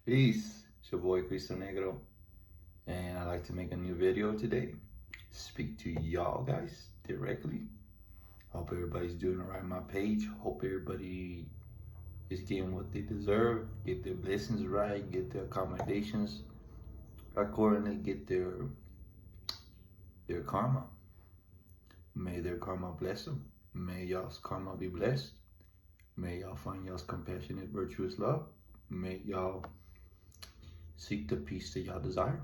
Peace, it's your boy Cristo Negro, and I'd like to make a new video today. Speak to y'all guys directly. Hope everybody's doing all right on my page. Hope everybody is getting what they deserve, get their blessings right, get their accommodations accordingly, get their karma. May their karma bless them. May y'all's karma be blessed. May y'all find y'all's compassionate, virtuous love. May y'all seek the peace that y'all desire.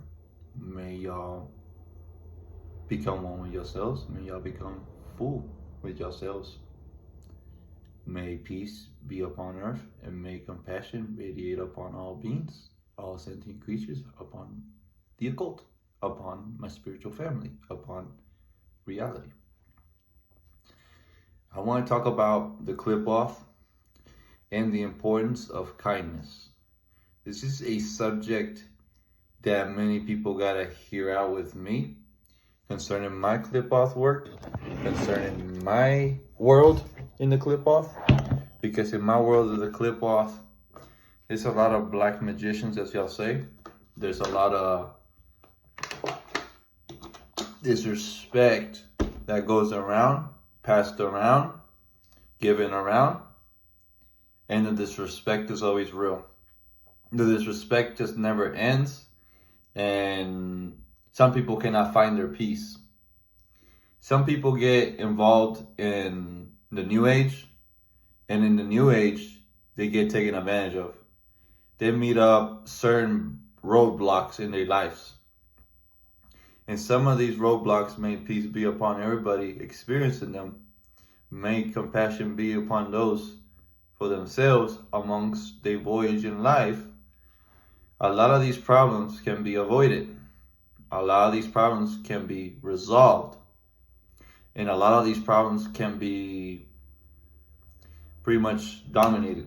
May y'all become one with yourselves. May y'all become full with yourselves. May peace be upon earth, and may compassion radiate upon all beings, all sentient creatures, upon the occult, upon my spiritual family, upon reality. I want to talk about the Qlippoth and the importance of kindness. This is a subject that many people gotta hear out with me concerning my Qlippoth work, concerning my world in the Qlippoth, because in my world of the Qlippoth, there's a lot of black magicians, as y'all say. There's a lot of disrespect that goes around, passed around, given around, and the disrespect is always real. The disrespect just never ends, and some people cannot find their peace. Some people get involved in the new age, and in the new age, they get taken advantage of. They meet up certain roadblocks in their lives. And some of these roadblocks, may peace be upon everybody experiencing them. May compassion be upon those for themselves amongst their voyage in life. A lot of these problems can be avoided. A lot of these problems can be resolved. And a lot of these problems can be pretty much dominated.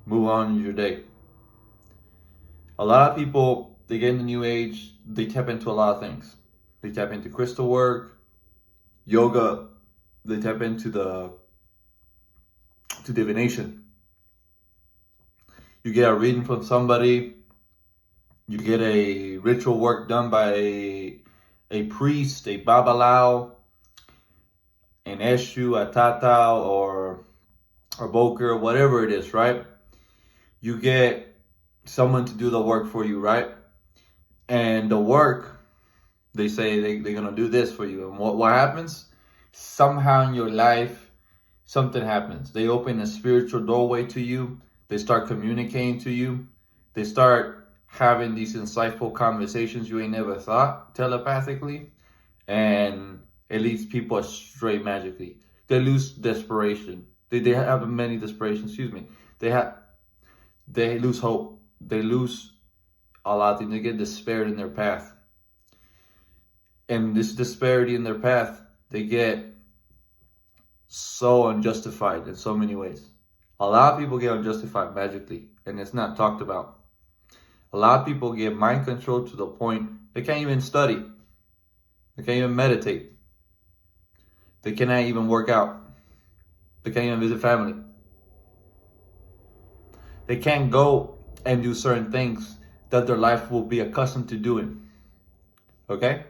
Move on in your day. A lot of people, they get in the new age, they tap into a lot of things. They tap into crystal work, yoga, they tap into divination. You get a reading from somebody, you get a ritual work done by a priest, a babalao, an eshu, a tata, or a boker, whatever it is, right? You get someone to do the work for you, right? And the work, they say they're gonna do this for you. And what happens? Somehow in your life, something happens. They open a spiritual doorway to you. They start communicating to you. They start having these insightful conversations you ain't never thought telepathically. And it leads people astray magically. They lose desperation. They have many desperations, excuse me. They lose hope. They lose a lot of things. They get despaired in their path. And this disparity in their path, they get so unjustified in so many ways. A lot of people get unjustified magically, and it's not talked about. A lot of people get mind controlled to the point they can't even study. They can't even meditate. They cannot even work out. They can't even visit family. They can't go and do certain things that their life will be accustomed to doing. Okay?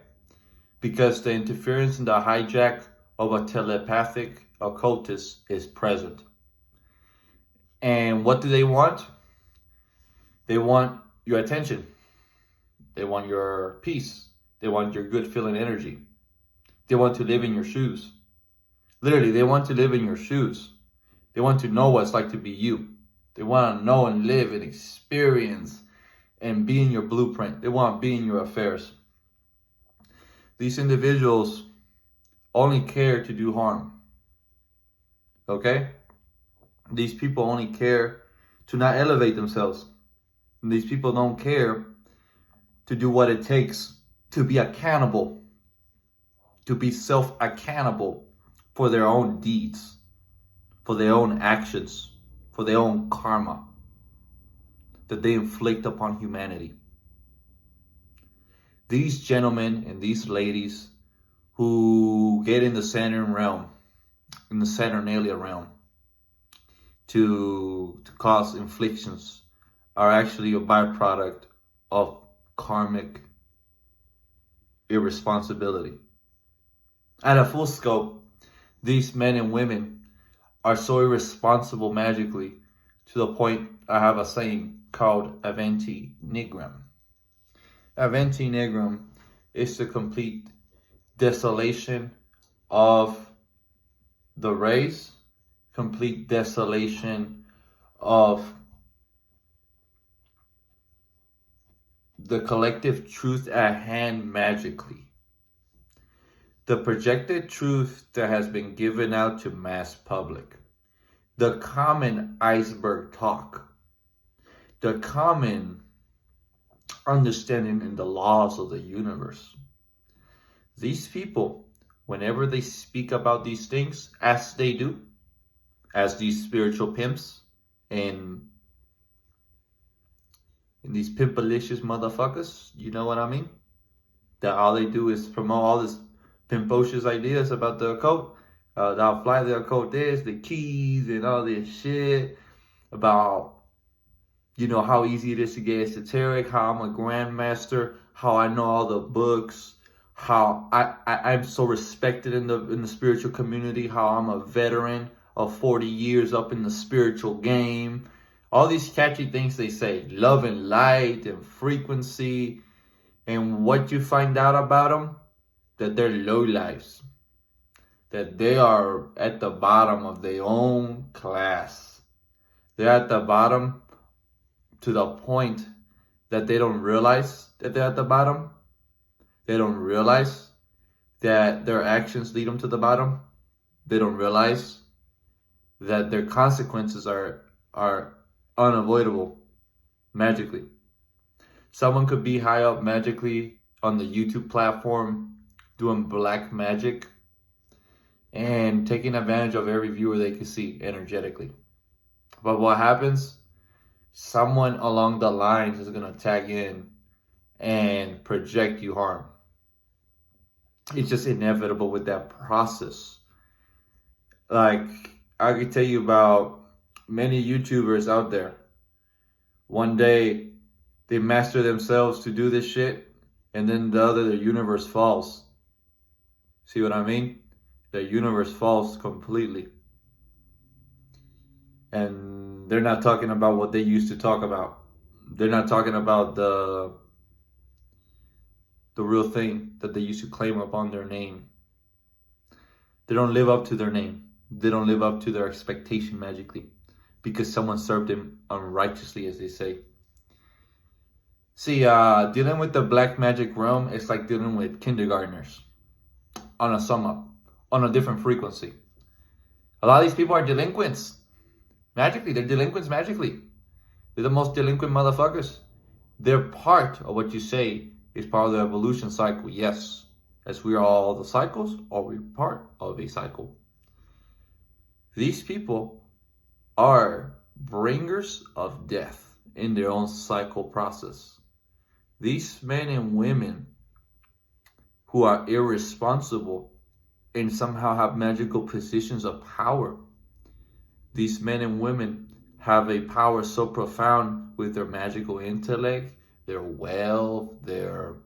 Because the interference and the hijack of a telepathic occultist is present. And what do they want? They want your attention. They want your peace. They want your good feeling energy. They want to live in your shoes. Literally, they want to live in your shoes. They want to know what it's like to be you. They want to know and live and experience and be in your blueprint. They want to be in your affairs. These individuals only care to do harm. Okay? These people only care to not elevate themselves. And these people don't care to do what it takes to be accountable, to be self-accountable for their own deeds, for their own actions, for their own karma that they inflict upon humanity. These gentlemen and these ladies who get in the Saturn realm, in the Saturnalia realm, to cause inflictions are actually a byproduct of karmic irresponsibility. At a full scope, these men and women are so irresponsible magically to the point I have a saying called Avanti Nigrum. Avanti Nigrum is the complete desolation of the race, complete desolation of the collective truth at hand magically. The projected truth that has been given out to mass public. The common iceberg talk. The common understanding in the laws of the universe. These people, whenever they speak about these things, as they do, as these spiritual pimps and these pimpalicious motherfuckers, you know what I mean? That all they do is promote all this pimpocious ideas about the occult. How fly the occult is, the keys and all this shit about, you know, how easy it is to get esoteric, how I'm a grandmaster, how I know all the books, how I'm so respected in the spiritual community, how I'm a veteran of 40 years up in the spiritual game. All these catchy things they say, love and light and frequency. And what you find out about them, that they're low lives, that they are at the bottom of their own class. They're at the bottom to the point that they don't realize that they're at the bottom. They don't realize that their actions lead them to the bottom. They don't realize that their consequences are unavoidable magically. Someone could be high up magically on the YouTube platform doing black magic and taking advantage of every viewer they can see energetically. But what happens? Someone along the lines is going to tag in and project you harm. It's just inevitable with that process. Like, I could tell you about many YouTubers out there. One day, they master themselves to do this shit, and then their universe falls. See what I mean? Their universe falls completely. And they're not talking about what they used to talk about. They're not talking about the real thing that they used to claim upon their name. They don't live up to their name. They don't live up to their expectation magically because someone served them unrighteously, as they say. See, dealing with the black magic realm is like dealing with kindergartners on a sum up, on a different frequency. A lot of these people are delinquents. Magically, they're delinquents magically. They're the most delinquent motherfuckers. They're part of what you say is part of the evolution cycle. Yes, as we are all the cycles, are we part of a cycle? These people are bringers of death in their own cycle process. These men and women who are irresponsible and somehow have magical positions of power. These men and women have a power so profound with their magical intellect, their wealth, their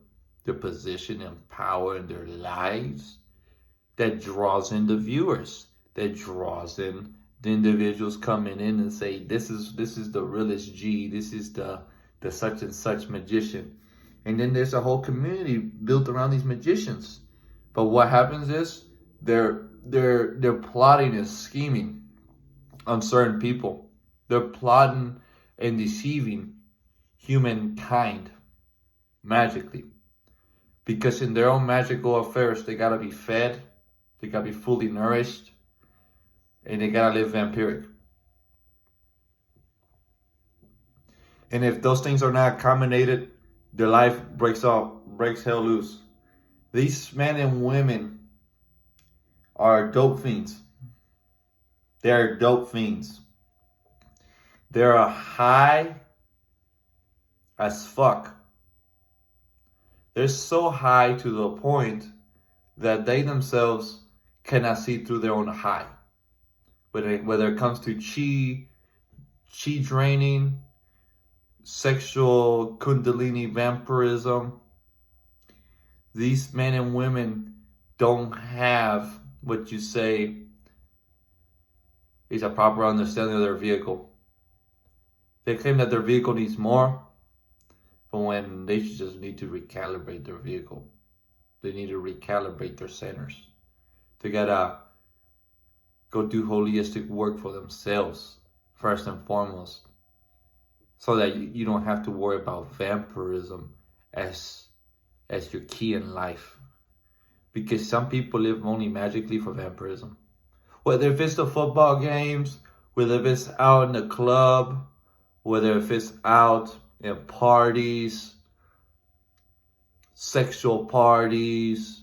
position and power in their lives, that draws in the viewers, that draws in the individuals coming in and say, this is the realest G, this is the such and such magician. And then there's a whole community built around these magicians. But what happens is they're plotting and scheming on certain people. They're plotting and deceiving humankind magically. Because in their own magical affairs, they gotta be fed, they gotta be fully nourished, and they gotta live vampiric. And if those things are not accommodated, their life breaks hell loose. These men and women are dope fiends. They're dope fiends. They're high as fuck. They're so high to the point that they themselves cannot see through their own high. Whether it comes to chi draining, sexual kundalini vampirism, these men and women don't have what you say is a proper understanding of their vehicle. They claim that their vehicle needs more, but when they just need to recalibrate their vehicle. They need to recalibrate their centers. They gotta go do holistic work for themselves, first and foremost, so that you don't have to worry about vampirism as your key in life. Because some people live only magically for vampirism. Whether if it's the football games, whether if it's out in the club, whether if it's out in parties, sexual parties,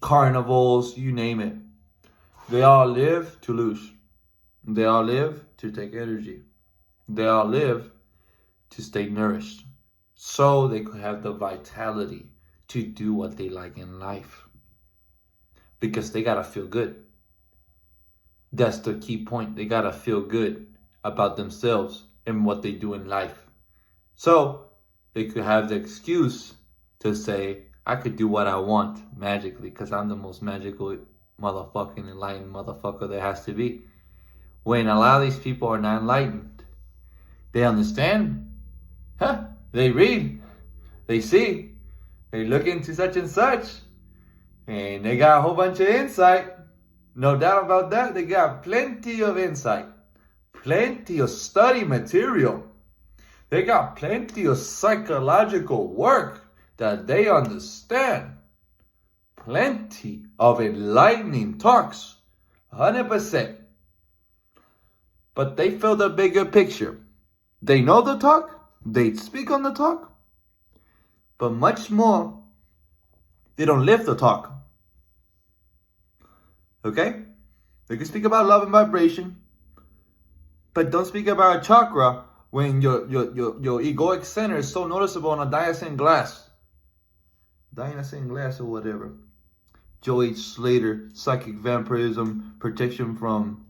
carnivals, you name it. They all live to lose. They all live to take energy. They all live to stay nourished, so they could have the vitality to do what they like in life. Because they gotta feel good. That's the key point. They gotta feel good about themselves and what they do in life. So they could have the excuse to say, I could do what I want magically because I'm the most magical motherfucking enlightened motherfucker there has to be. When a lot of these people are not enlightened, they understand, they read, they see, they look into such and such, and they got a whole bunch of insight. No doubt about that. They got plenty of insight, plenty of study material. They got plenty of psychological work that they understand. Plenty of enlightening talks, 100%. But they feel the bigger picture. They know the talk, they speak on the talk, but much more, they don't live the talk. Okay? They can speak about love and vibration, but don't speak about a chakra when your egoic center is so noticeable on a Diacetyl glass. Diacetyl glass or whatever. Joe H. Slater, Psychic Vampirism, Protection from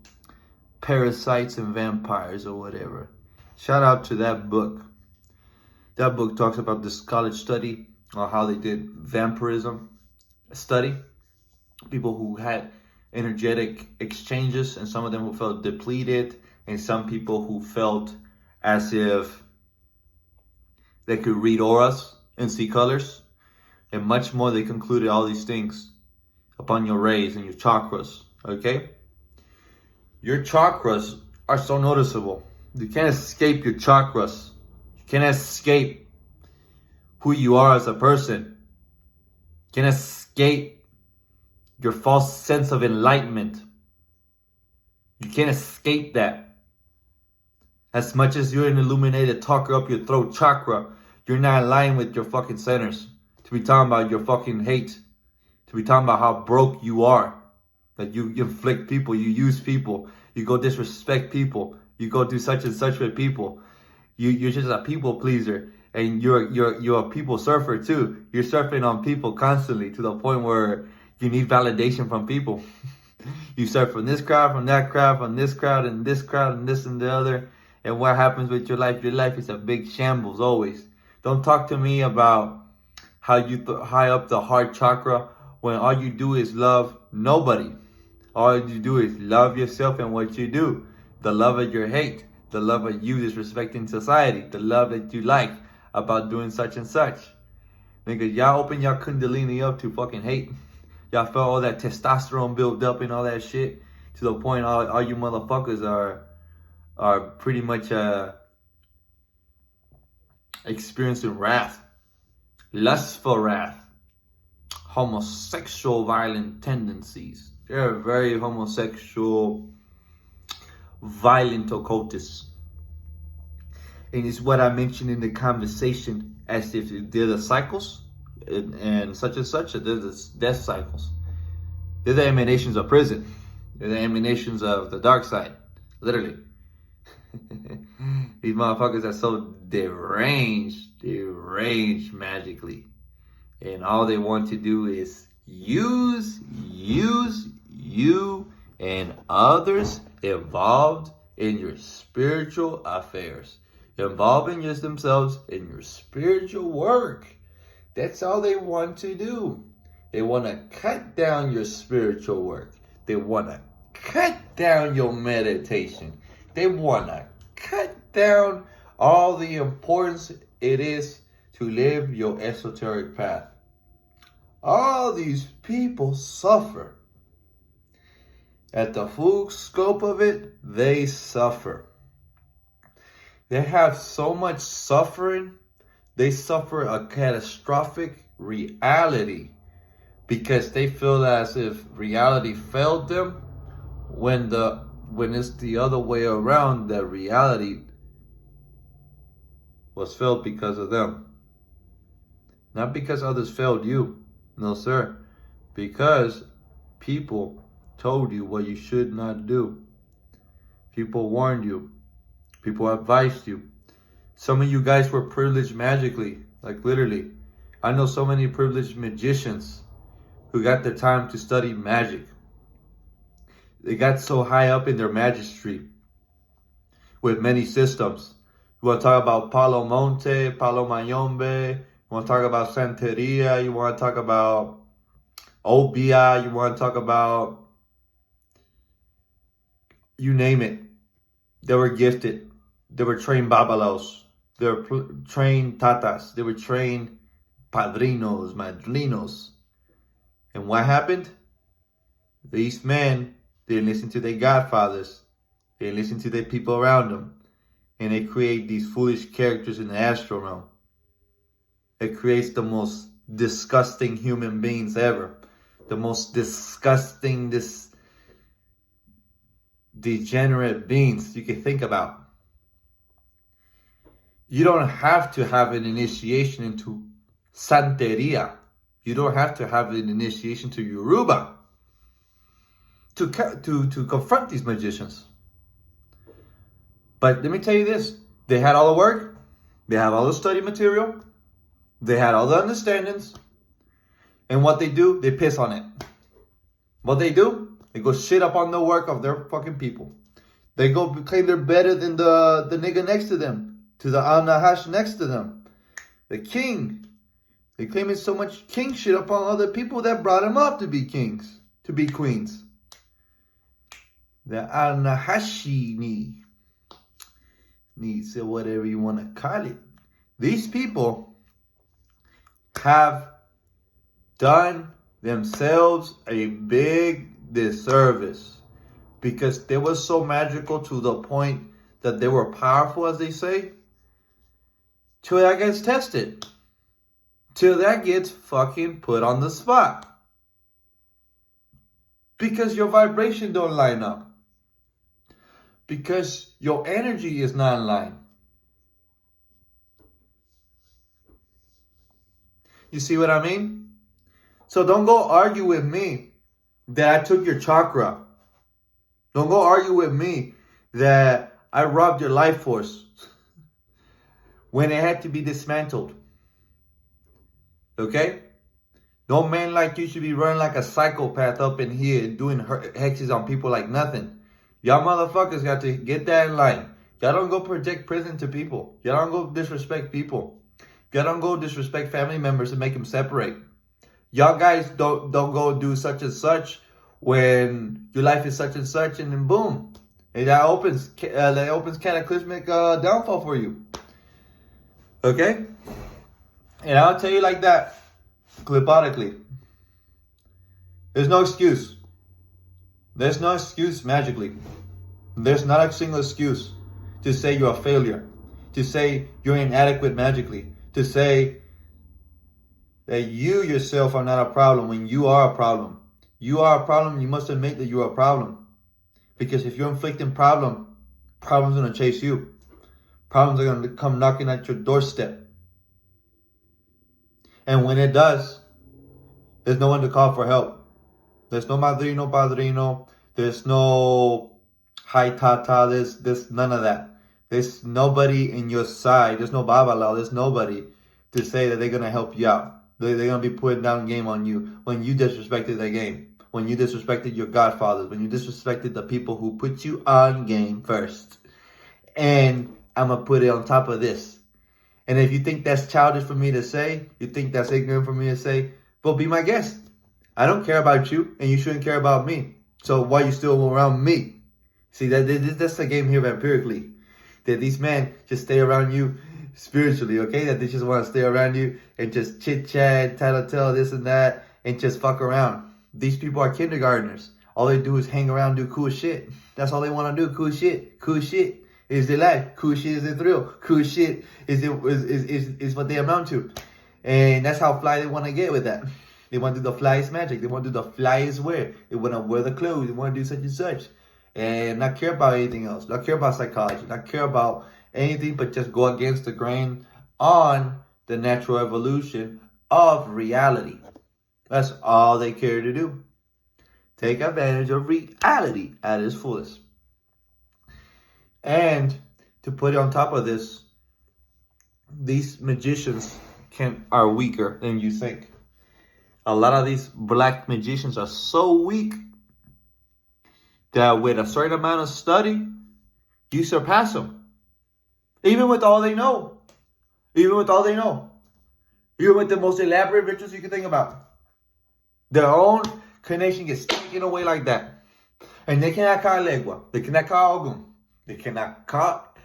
Parasites and Vampires or whatever. Shout out to that book. That book talks about this college study on how they did vampirism study. People who had energetic exchanges, and some of them who felt depleted, and some people who felt as if they could read auras and see colors, and much more. They concluded all these things upon your rays and your chakras. Okay, your chakras are so noticeable. You can't escape your chakras. You can't escape who you are as a person. You can't escape your false sense of enlightenment. You can't escape that. As much as you're an illuminated talker up your throat chakra, you're not aligned with your fucking centers. To be talking about your fucking hate. To be talking about how broke you are. That you inflict people, you use people, you go disrespect people, you go do such and such with people. You're just a people pleaser. And you're a people surfer too. You're surfing on people constantly to the point where you need validation from people. You surf from this crowd, from that crowd, from this crowd, and this crowd, and this and the other. And what happens with your life? Your life is a big shambles always. Don't talk to me about how you high up the heart chakra when all you do is love nobody. All you do is love yourself and what you do. The love of your hate. The love of you disrespecting society. The love that you like about doing such and such. Nigga, y'all open y'all kundalini up to fucking hate. Y'all felt all that testosterone built up and all that shit to the point all you motherfuckers are pretty much experiencing wrath, lustful wrath, homosexual violent tendencies. They're very homosexual, violent occultists. And it's what I mentioned in the conversation, as if they're the cycles and such, they're the death cycles. They're the emanations of prison. They're the emanations of the dark side, literally. These motherfuckers are so deranged magically. And all they want to do is use you and others involved in your spiritual affairs, involving just themselves in your spiritual work. That's all they want to do. They want to cut down your spiritual work. They want to cut down your meditation. They want to cut down all the importance it is to live your esoteric path. All these people suffer. At the full scope of it, they suffer. They have so much suffering. They suffer a catastrophic reality because they feel as if reality failed them when it's the other way around, that reality was failed because of them. Not because others failed you. No, sir. Because people told you what you should not do. People warned you. People advised you. Some of you guys were privileged magically, like literally. I know so many privileged magicians who got the time to study magic. They got so high up in their magistry with many systems. You want to talk about Palo Monte, Palo Mayombe. You want to talk about Santeria. You want to talk about Obia. You want to talk about, you name it. They were gifted. They were trained babalos. They were trained tatas. They were trained padrinos, madrinos. And what happened? These men didn't listen to their godfathers. They didn't listen to the people around them. And they create these foolish characters in the astral realm. It creates the most disgusting human beings ever. The most disgusting, degenerate beings you can think about. You don't have to have an initiation into Santeria. You don't have to have an initiation to Yoruba to confront these magicians. But let me tell you this. They had all the work. They have all the study material. They had all the understandings. And what they do, they piss on it. What they do, they go shit up on the work of their fucking people. They go claim they're better than the nigga next to them, to the Al-Nahash next to them, the king. They claiming so much king shit up on other people that brought them up to be kings, to be queens. The Al-Nahashini, say whatever you want to call it. These people have done themselves a big disservice because they were so magical to the point that they were powerful, as they say, till that gets tested, till that gets fucking put on the spot, because your vibration don't line up, because your energy is not in line. You see what I mean? So don't go argue with me that I took your chakra. Don't go argue with me that I robbed your life force when it had to be dismantled. Okay? No man like you should be running like a psychopath up in here and doing hexes on people like nothing. Y'all motherfuckers got to get that in line. Y'all don't go project prison to people. Y'all don't go disrespect people. Y'all don't go disrespect family members and make them separate. Y'all guys don't go do such and such when your life is such and such, and then boom, and that opens cataclysmic downfall for you. Okay, and I'll tell you like that, Qlippothodically. There's no excuse. There's no excuse magically. There's not a single excuse to say you're a failure, to say you're inadequate magically, to say that you yourself are not a problem when you are a problem. You are a problem. You must admit that you're a problem. Because if you're inflicting problems are going to chase you. Problems are going to come knocking at your doorstep. And when it does, there's no one to call for help. There's no madrino, padrino. There's no hi tata. There's none of that. There's nobody in your side. There's no babalao. There's nobody to say that they're going to help you out. They're going to be putting down game on you when you disrespected their game. when you disrespected your godfathers, when you disrespected the people who put you on game first. And I'm going to put it on top of this. And if you think that's childish for me to say, you think that's ignorant for me to say, well, be my guest. I don't care about you, and you shouldn't care about me. So why are you still around me? See, that's the game here empirically. That these men just stay around you spiritually, okay? That they just want to stay around you and just chit-chat, tattletale, this and that, and just fuck around. These people are kindergartnens. All they do is hang around, do cool shit. That's all they want to do, cool shit. Cool shit is their life. Cool shit is their thrill. Cool shit is what they amount to. And that's how fly they want to get with that. They want to do the flyest magic. They want to do the flyest wear. They want to wear the clothes. They want to do such and such. And not care about anything else. Not care about psychology. Not care about anything but just go against the grain on the natural evolution of reality. That's all they care to do. Take advantage of reality at its fullest. And to put it on top of this, these magicians are weaker than you think. A lot of these black magicians are so weak that with a certain amount of study, you surpass them. Even with all they know. Even with all they know. Even with the most elaborate rituals you can think about. Their own connection gets taken away like that. And they cannot call Legua. They cannot call Ogun. They cannot call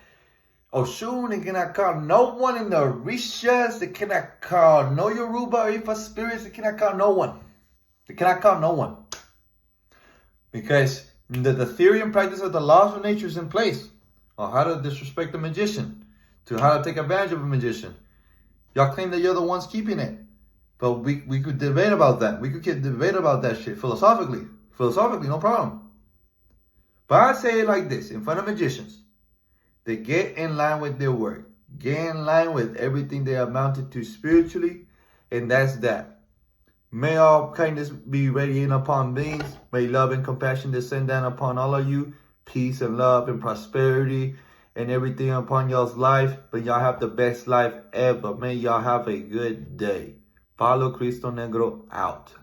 Oshun. They cannot call no one in the Orishas. They cannot call no Yoruba or Ifa spirits. They cannot call no one. They cannot call no one. Because the theory and practice of the laws of nature is in place on how to disrespect a magician, to how to take advantage of a magician. Y'all claim that you're the ones keeping it. But we could debate about that. We could debate about that shit philosophically. Philosophically, no problem. But I say it like this, in front of magicians. They get in line with their work. Get in line with everything they amounted to spiritually. And that's that. May all kindness be radiating upon beings. May love and compassion descend down upon all of you. Peace and love and prosperity and everything upon y'all's life. But y'all have the best life ever. May y'all have a good day. Paulo Cristo Negro out.